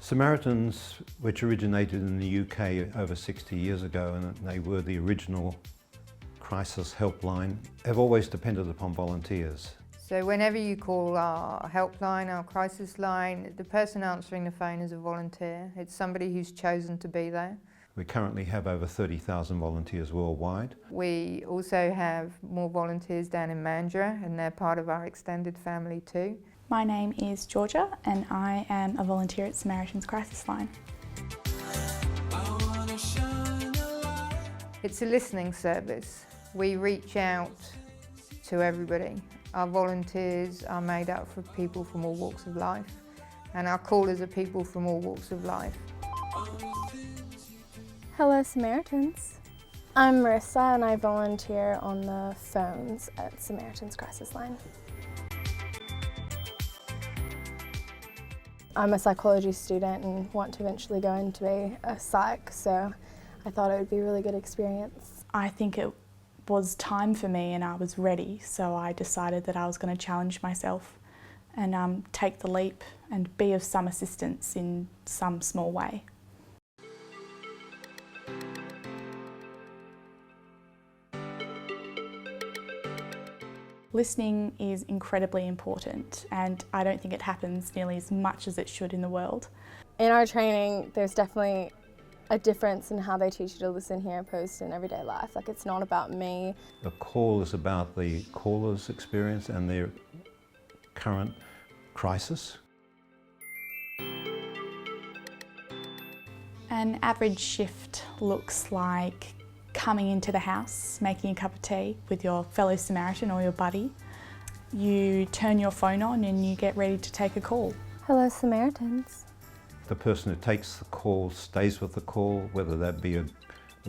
Samaritans, which originated in the UK over 60 years ago, and they were the original crisis helpline, have always depended upon volunteers. So whenever you call our helpline, our crisis line, the person answering the phone is a volunteer. It's somebody who's chosen to be there. We currently have over 30,000 volunteers worldwide. We also have more volunteers down in Mandurah, and they're part of our extended family too. My name is Georgia and I am a volunteer at Samaritans Crisis Line. It's a listening service. We reach out to everybody. Our volunteers are made up of people from all walks of life, and our callers are people from all walks of life. Hello Samaritans. I'm Marissa and I volunteer on the phones at Samaritans Crisis Line. I'm a psychology student and want to eventually go into a psych, so I thought it would be a really good experience. I think it was time for me and I was ready, so I decided that I was going to challenge myself and take the leap and be of some assistance in some small way. Listening is incredibly important and I don't think it happens nearly as much as it should in the world. In our training, there's definitely a difference in how they teach you to listen here opposed to in everyday life. Like, it's not about me. The call is about the caller's experience and their current crisis. An average shift looks like coming into the house, making a cup of tea with your fellow Samaritan or your buddy. You turn your phone on and you get ready to take a call. Hello Samaritans. The person who takes the call stays with the call, whether that be a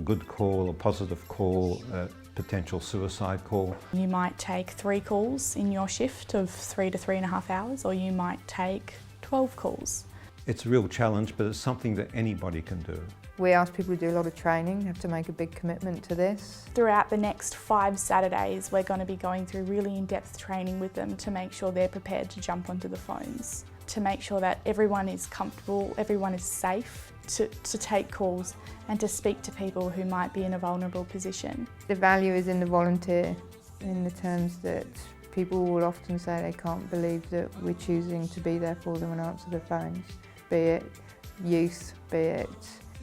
good call, a positive call, a potential suicide call. You might take 3 calls in your shift of 3 to 3.5 hours, or you might take 12 calls. It's a real challenge, but it's something that anybody can do. We ask people to do a lot of training, have to make a big commitment to this. Throughout the next 5 Saturdays, we're going to be going through really in-depth training with them to make sure they're prepared to jump onto the phones, to make sure that everyone is comfortable, everyone is safe to take calls and to speak to people who might be in a vulnerable position. The value is in the volunteer, in the terms that people will often say they can't believe that we're choosing to be there for them and answer the phones, be it youth, be it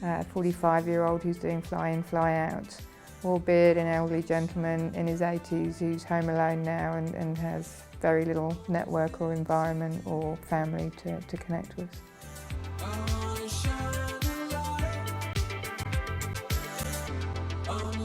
a 45-year-old who's doing fly-in, fly-out, or be it an elderly gentleman in his 80s who's home alone now and has very little network or environment or family to connect with. I wanna shine a light on